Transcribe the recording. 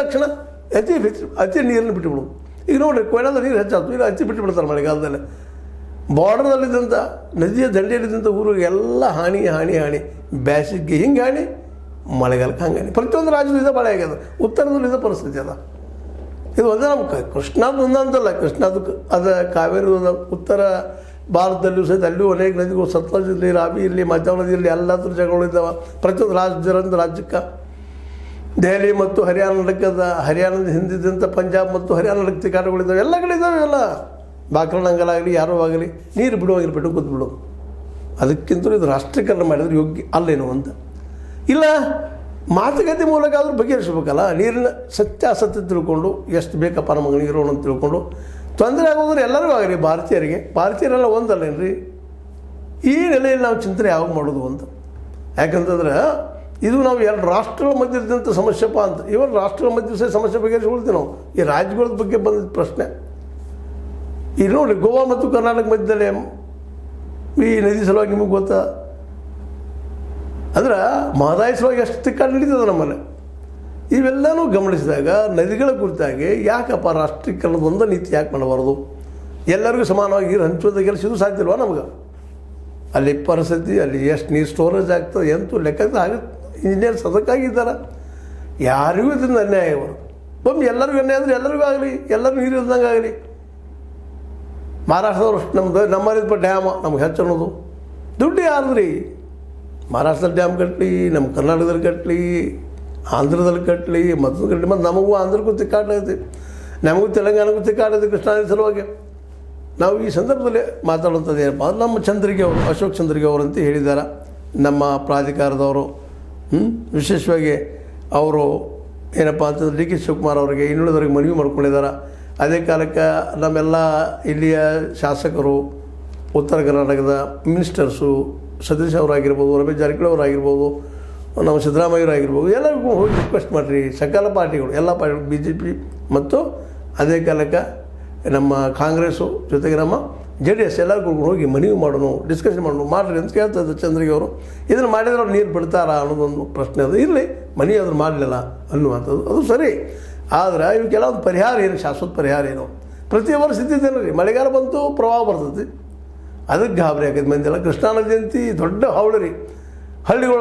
ಲಕ್ಷಣ ಅತಿ ನೀರನ್ನು ಬಿಟ್ಟುಬಿಡು. ಈಗ ನೋಡಿರಿ ಕೊಯ್ಲಾದ ನೀರು ಹೆಚ್ಚಾಯ್ತು, ಈಗ ಅತಿ ಬಿಟ್ಟುಬಿಡ್ತಾರೆ ಮಳೆಗಾಲದಲ್ಲಿ. ಬಾರ್ಡರ್ದಲ್ಲಿದ್ದಂಥ ನದಿಯ ದಂಡೆಯಲ್ಲಿದ್ದಂಥ ಊರಿಗೆ ಎಲ್ಲ ಹಾನಿ ಹಾನಿ ಹಾನಿ, ಬೇಸಿಗೆ ಹಿಂಗೆ ಹಾನಿ, ಮಳೆಗಾಲಕ್ಕೆ ಹಂಗಾನಿ. ಪ್ರತಿಯೊಂದು ರಾಜ್ಯದಿಂದ ಮಳೆ ಆಗ್ಯದ, ಉತ್ತರದಲ್ಲಿದ್ದ ಪರಿಸ್ಥಿತಿ ಅದ. ಇದು ಒಂದೇ ನಮ್ಮ ಕೃಷ್ಣಾದ ಒಂದಂತಲ್ಲ, ಕೃಷ್ಣಾದಕ್ಕೆ ಅದು ಕಾವೇರಿ ಉತ್ತರ ಭಾರತದಲ್ಲೂ ಸಹಿತ ಅಲ್ಲೂ ಅನೇಕ ನದಿಗಳು, ಸತ್ಲಜ್ ಇರಲಿ, ರಾವಿ ಇರಲಿ, ಮಧ್ಯ ನದಿ ಇರಲಿ, ಎಲ್ಲದ್ರ ಜಾಗಗಳಿದ್ದಾವೆ. ಪ್ರತಿಯೊಂದು ರಾಜ್ಯಕ್ಕೆ ದೆಹಲಿ ಮತ್ತು ಹರಿಯಾಣ ನಡಕದ, ಹರಿಯಾಣದ ಹಿಂದಿದ್ದಂಥ ಪಂಜಾಬ್ ಮತ್ತು ಹರಿಯಾಣ ನಡಕ್ತಿ ಕಾಡುಗಳಿದ್ದಾವೆ, ಎಲ್ಲ ಕಡೆ ಇದ್ದಾವೆ. ಎಲ್ಲ ಬಾಕ್ರಣಂಗಲಾಗಲಿ ಯಾರೋ ಆಗಲಿ ನೀರು ಬಿಡುವಾಗಿಲ್ಲ, ಬಿಟ್ಟು ಕೂತ್ಬಿಡೋದು. ಅದಕ್ಕಿಂತಲೂ ಇದು ರಾಷ್ಟ್ರೀಕರಣ ಮಾಡಿದ್ರೆ ಯೋಗ್ಯ ಅಲ್ಲೇನು ಅಂತ. ಇಲ್ಲ ಮಾತುಕತೆ ಮೂಲಕ ಆದರೂ ಬಗೆಹರಿಸ್ಬೇಕಲ್ಲ. ನೀರಿನ ಸತ್ಯಾಸತ್ಯ ತಿಳ್ಕೊಂಡು ಎಷ್ಟು ಬೇಕಪ್ಪ ನಮಗೆ ನೀರು ಅಂತ ತಿಳ್ಕೊಂಡು ತೊಂದರೆ ಆಗೋದ್ರೆ ಎಲ್ಲರಿಗೂ ಆಗಲಿ. ಭಾರತೀಯರೆಲ್ಲ ಒಂದಲ್ಲೇನ್ರಿ. ಈ ನೆಲೆಯಲ್ಲಿ ನಾವು ಚಿಂತನೆ ಯಾವಾಗ ಮಾಡೋದು ಅಂತ. ಯಾಕಂತಂದ್ರೆ ಇದು ನಾವು ಎರಡು ರಾಷ್ಟ್ರಗಳ ಮಧ್ಯೆ ಇದ್ದಂಥ ಸಮಸ್ಯೆಪ್ಪ ಅಂತ. ಇವಾಗ ರಾಷ್ಟ್ರಗಳ ಮಧ್ಯೆ ಸಮಸ್ಯೆ ಬಗೆಹರಿಸ್ಕೊಳ್ತೀವಿ ನಾವು. ಈ ರಾಜ್ಯಗಳ ಬಗ್ಗೆ ಬಂದಿದ್ದ ಪ್ರಶ್ನೆ ಈಗ ನೋಡಿ, ಗೋವಾ ಮತ್ತು ಕರ್ನಾಟಕ ಮಧ್ಯದಲ್ಲಿ ಈ ನದಿ ಸಲುವಾಗಿ ನಿಮಗೆ ಗೊತ್ತಾ? ಅಂದ್ರೆ ಮಹದಾಯಿ ಸಲುವಾಗಿ ಎಷ್ಟು ತಿಕ್ಕಾಡು ನಡೀತದೆ ನಮ್ಮಲ್ಲಿ. ಇವೆಲ್ಲನೂ ಗಮನಿಸಿದಾಗ ನದಿಗಳ ಕುರಿತಾಗಿ ಯಾಕಪ್ಪ ರಾಷ್ಟ್ರೀಕರಣದ ಒಂದು ನೀತಿ ಯಾಕೆ ಮಾಡಬಾರ್ದು? ಎಲ್ಲರಿಗೂ ಸಮಾನವಾಗಿ ನೀರು ಹಂಚೋದು ಕೆಲಸಿದು ಸಾಧ್ಯ ಇಲ್ವಾ ನಮ್ಗೆ? ಅಲ್ಲಿ ಪರಿಸ್ಥಿತಿ, ಅಲ್ಲಿ ಎಷ್ಟು ನೀರು ಸ್ಟೋರೇಜ್ ಆಗ್ತದೆ ಎಂತೂ ಲೆಕ್ಕಕ್ಕೆ ಆಗುತ್ತೆ. ಇಂಜಿನಿಯರ್ಸ್ ಅದಕ್ಕಾಗಿದ್ದಾರೆ. ಯಾರಿಗೂ ಇದರಿಂದ ಅನ್ಯಾಯ ಅವರು. ಒಮ್ಮೆ ಎಲ್ಲರಿಗೂ ಅನ್ಯಾಯ ಅಂದರೆ ಎಲ್ಲರಿಗೂ ಆಗಲಿ, ಎಲ್ಲರೂ ನೀರು ಇಲ್ದಂಗೆ ಆಗಲಿ. ಮಹಾರಾಷ್ಟ್ರದವ್ರು ನಮ್ಮಲ್ಲಿದ್ದ ಡ್ಯಾಮ್ ನಮ್ಗೆ ಹೆಚ್ಚು ಅನ್ನೋದು ದುಡ್ಡು ಯಾರ್ದ್ರಿ? ಮಹಾರಾಷ್ಟ್ರದಲ್ಲಿ ಡ್ಯಾಮ್ ಕಟ್ಟಲಿ, ನಮ್ಮ ಕರ್ನಾಟಕದಲ್ಲಿ ಕಟ್ಟಲಿ, ಆಂಧ್ರದಲ್ಲಿ ಕಟ್ಟಲಿ, ಮತ್ತೊಂದು ಕಟ್ಟಲಿ. ಮತ್ತು ನಮಗೂ ಆಂಧ್ರಕ್ಕೂ ತಿಕ್ಕಾಡ್ಲೈತಿ, ನಮಗೂ ತೆಲಂಗಾಣಕ್ಕೂ ತಿಕ್ಕಾಡ್ಲೈತಿ ಕೃಷ್ಣಾ ನದಿ ಸಲುವಾಗಿ. ನಾವು ಈ ಸಂದರ್ಭದಲ್ಲಿ ಮಾತಾಡುವಂಥದ್ದು ಏನಪ್ಪ, ನಮ್ಮ ಚಂದ್ರಿಗೆ ಅವರು, ಅಶೋಕ್ ಚಂದ್ರಿಗೆ ಅವರು ಅಂತ ಹೇಳಿದ್ದಾರೆ ನಮ್ಮ ಪ್ರಾಧಿಕಾರದವರು. ವಿಶೇಷವಾಗಿ ಅವರು ಏನಪ್ಪ ಅಂತಂದ್ರೆ ಡಿ ಕೆ ಶಿವಕುಮಾರ್ ಅವರಿಗೆ ಇನ್ನುಳಿದವರಿಗೆ ಮನವಿ ಮಾಡ್ಕೊಂಡಿದ್ದಾರೆ. ಅದೇ ಕಾಲಕ್ಕೆ ನಮ್ಮೆಲ್ಲ ಇಲ್ಲಿಯ ಶಾಸಕರು, ಉತ್ತರ ಕರ್ನಾಟಕದ ಮಿನಿಸ್ಟರ್ಸು, ಸತೀಶ್ ಅವರಾಗಿರ್ಬೋದು, ರಮೇಶ್ ಜಾರಕಿಹೊಳಿ ಅವರಾಗಿರ್ಬೋದು, ನಮ್ಮ ಸಿದ್ದರಾಮಯ್ಯರಾಗಿರ್ಬೋದು, ಎಲ್ಲರಿಗೂ ಹೋಗಿ ರಿಕ್ವೆಸ್ಟ್ ಮಾಡಿರಿ. ಸಕಲ ಪಾರ್ಟಿಗಳು, ಎಲ್ಲ ಪಾರ್ಟಿಗಳು, BJP ಮತ್ತು ಅದೇ ಕಾಲಕ್ಕೆ ನಮ್ಮ ಕಾಂಗ್ರೆಸ್ಸು ಜೊತೆಗೆ ನಮ್ಮ JDS ಎಲ್ಲರಿಗೂ ಹೋಗಿ ಮನವಿ ಮಾಡೋಣ, ಡಿಸ್ಕಷನ್ ಮಾಡೋಣ, ಮಾಡಿರಿ ಅಂತ ಕೇಳ್ತಾರೆ ಚಂದ್ರಿಗೆ ಅವರು. ಇದನ್ನು ಮಾಡಿದ್ರೆ ಅವ್ರು ನೀರು ಬಿಡ್ತಾರಾ ಅನ್ನೋದೊಂದು ಪ್ರಶ್ನೆ ಅದು. ಇರಲಿ, ಮನವಿ ಅದ್ರ ಮಾಡಲಿಲ್ಲ ಅನ್ನುವಂಥದ್ದು ಅದು ಸರಿ. ಆದರೆ ಇವಕ್ಕೆಲ್ಲ ಒಂದು ಪರಿಹಾರ ಏನು, ಶಾಶ್ವತ ಪರಿಹಾರ ಏನು? ಪ್ರತಿ ವರ್ಷ ಇದ್ದಿದ್ದೇನೆ ರೀ, ಮಳೆಗಾಲ ಬಂತು ಪ್ರವಾಹ ಬರ್ತೈತಿ, ಅದಕ್ಕೆ ಗಾಬರಿ ಆಕೈತೆ ಮಂದಿ ಎಲ್ಲ. ಕೃಷ್ಣಾ ನದಿ ಅಂತಿ ದೊಡ್ಡ ಹಾವಳಿ ರೀ, ಹಳ್ಳಿಗಳು